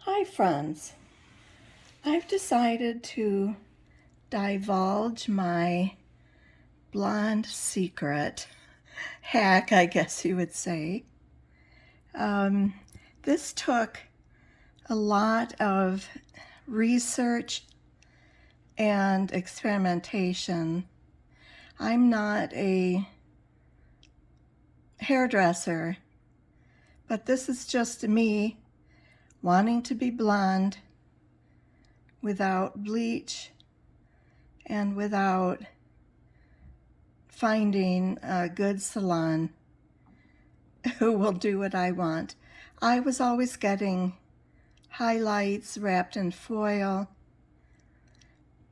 Hi friends, I've decided to divulge my blonde secret hack, I guess you would say. This took a lot of research and experimentation. I'm not a hairdresser, but this is just me wanting to be blonde without bleach and without finding a good salon who will do what I want. I was always getting highlights wrapped in foil,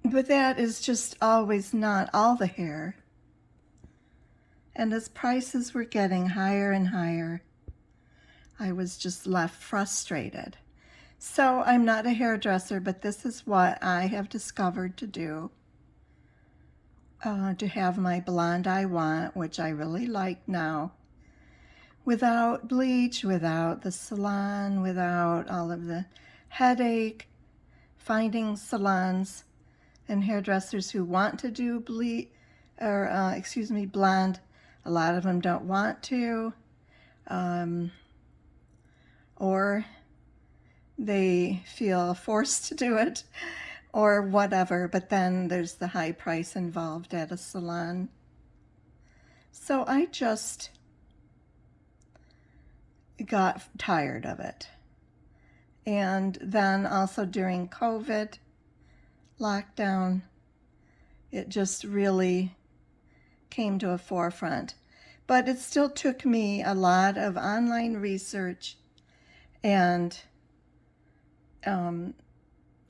but that is just always not all the hair. And as prices were getting higher and higher, I was just left frustrated. So I'm not a hairdresser, but this is what I have discovered to do. To have my blonde I want, which I really like now, without bleach, without the salon, without all of the headache, finding salons and hairdressers who want to do blonde. A lot of them don't want to, or they feel forced to do it, or whatever, but then there's the high price involved at a salon. So I just got tired of it. And then also during COVID lockdown, it just really came to a forefront. But it still took me a lot of online research and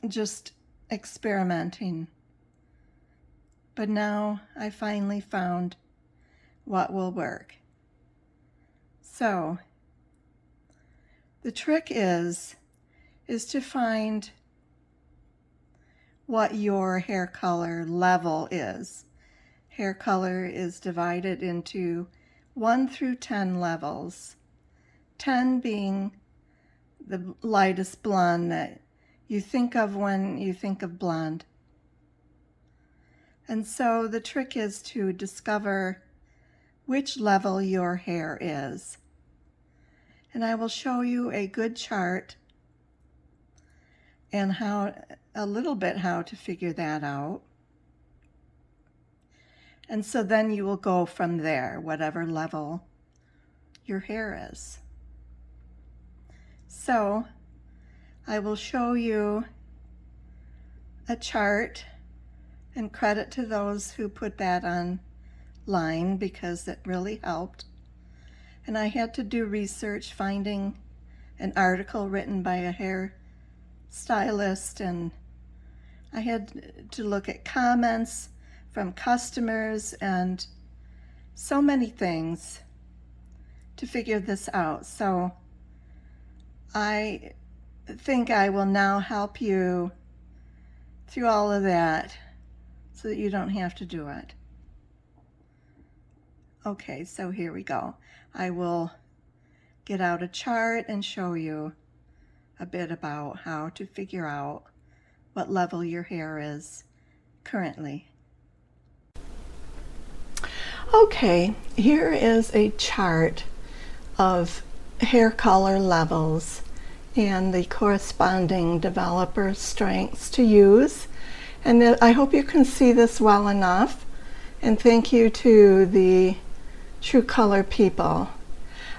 just experimenting. But now I finally found what will work. So the trick is to find what your hair color level is. Hair color is divided into 1 through 10 levels, 10 being the lightest blonde that you think of when you think of blonde. And so the trick is to discover which level your hair is. And I will show you a good chart and a little bit how to figure that out. And so then you will go from there, whatever level your hair is. So I will show you a chart, and credit to those who put that online because it really helped. And I had to do research finding an article written by a hair stylist, and I had to look at comments from customers and so many things to figure this out. So I think I will now help you through all of that so that you don't have to do it. Okay, so here we go. I will get out a chart and show you a bit about how to figure out what level your hair is currently. Okay, here is a chart of hair color levels and the corresponding developer strengths to use. And I hope you can see this well enough. And thank you to the True Color people.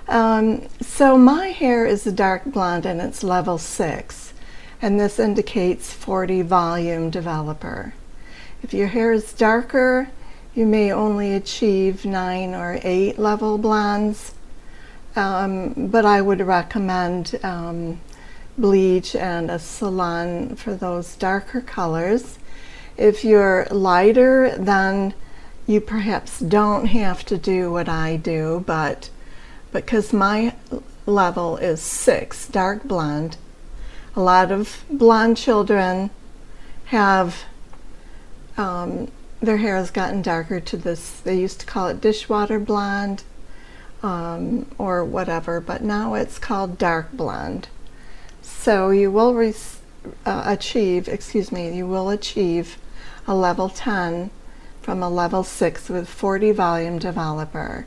So my hair is a dark blonde and it's level 6. And this indicates 40 volume developer. If your hair is darker, you may only achieve 9 or 8 level blondes. But I would recommend bleach and a salon for those darker colors. If you're lighter, then you perhaps don't have to do what I do, but because my level is 6, dark blonde, a lot of blonde children have their hair has gotten darker to this, they used to call it dishwater blonde or whatever, but now it's called dark blonde. So you will achieve a level 10 from a level 6 with 40 volume developer.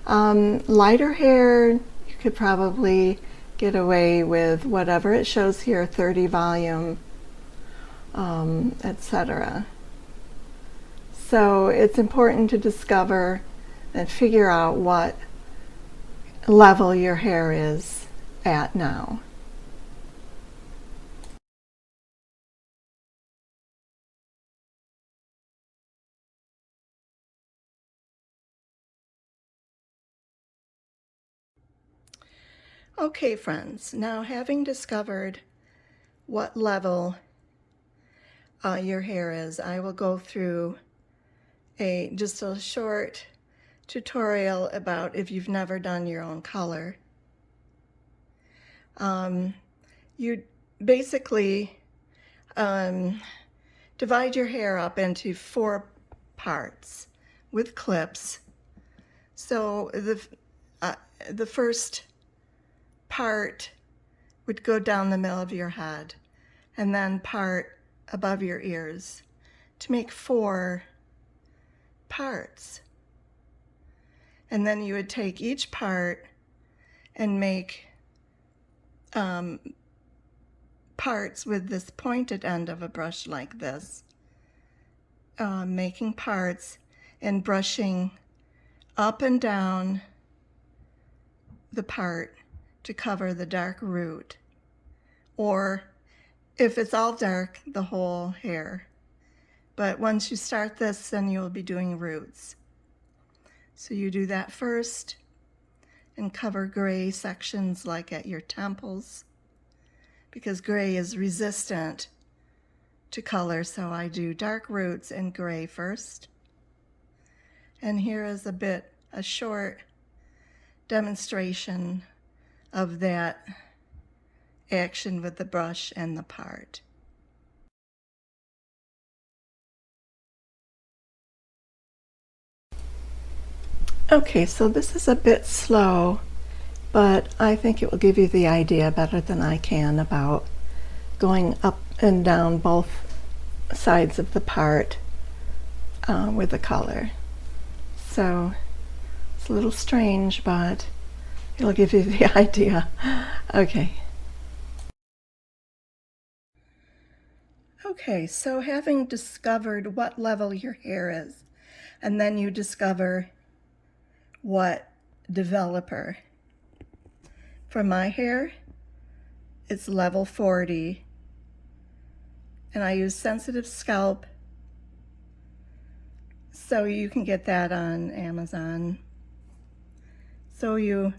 Lighter hair, you could probably get away with whatever it shows here, 30 volume, etc. So it's important to discover and figure out what level your hair is at now. Okay, friends, now having discovered what level your hair is, I will go through just a short tutorial about if you've never done your own color. You basically divide your hair up into 4 parts with clips. So the first part would go down the middle of your head, and then part above your ears, to make 4 parts. And then you would take each part and make parts with this pointed end of a brush like this, making parts and brushing up and down the part to cover the dark root, or if it's all dark, the whole hair. But once you start this, then you'll be doing roots. So you do that first and cover gray sections like at your temples, because gray is resistant to color, so I do dark roots and gray first. And here is a short demonstration of that action with the brush and the part. Okay, so this is a bit slow, but I think it will give you the idea better than I can about going up and down both sides of the part with the color. So it's a little strange, but it'll give you the idea. Okay. Okay, so having discovered what level your hair is, and then you discover what developer. For my hair, it's level 40, and I use sensitive scalp, so you can get that on Amazon. So you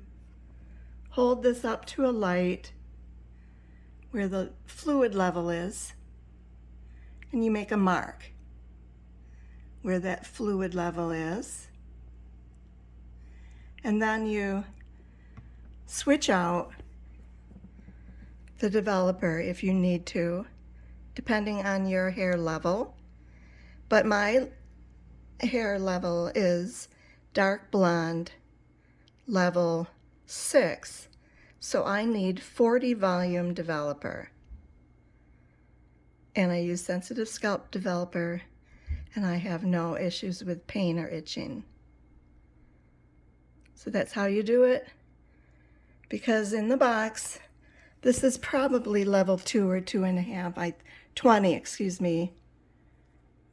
hold this up to a light where the fluid level is, and you make a mark where that fluid level is, and then you switch out the developer if you need to, depending on your hair level. But my hair level is dark blonde, level 6, so I need 40 volume developer. And I use sensitive scalp developer, and I have no issues with pain or itching. So that's how you do it. Because in the box, this is probably level 2 or 2.5, 20, excuse me.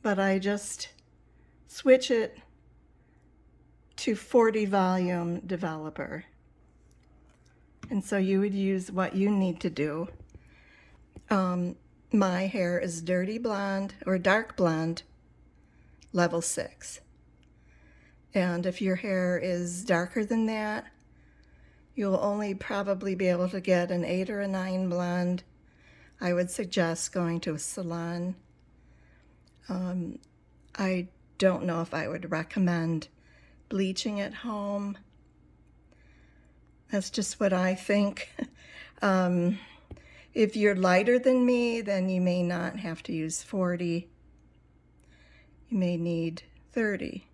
But I just switch it to 40 volume developer. And so you would use what you need to do. My hair is dirty blonde or dark blonde, level 6. And if your hair is darker than that, you'll only probably be able to get an 8 or a 9 blonde. I would suggest going to a salon. I don't know if I would recommend bleaching at home. That's just what I think. If you're lighter than me, then you may not have to use 40. You may need 30.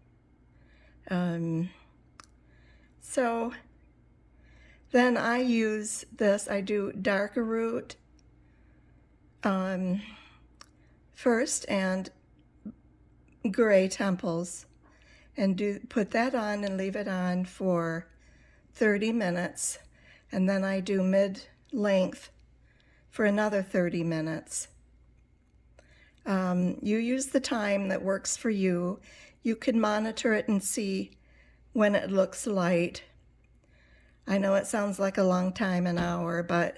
So Then I use this, I do darker root first and gray temples, and put that on and leave it on for 30 minutes. And then I do mid-length for another 30 minutes. You use the time that works for you. You can monitor it and see when it looks light. I know it sounds like a long time, an hour, but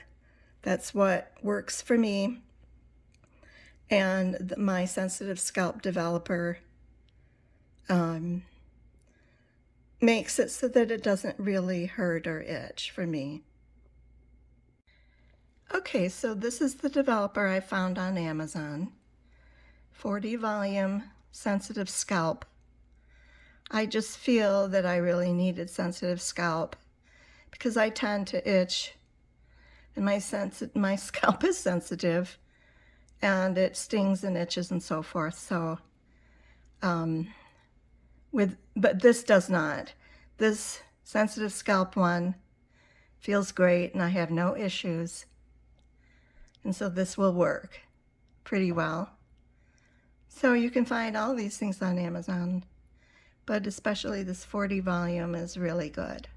that's what works for me. And my sensitive scalp developer makes it so that it doesn't really hurt or itch for me. Okay, so this is the developer I found on Amazon. 40 volume sensitive scalp. I just feel that I really needed sensitive scalp because I tend to itch, and my scalp is sensitive and it stings and itches and so forth. So but this does not. This sensitive scalp one feels great and I have no issues. And so this will work pretty well. So you can find all these things on Amazon, but especially this 40 volume is really good.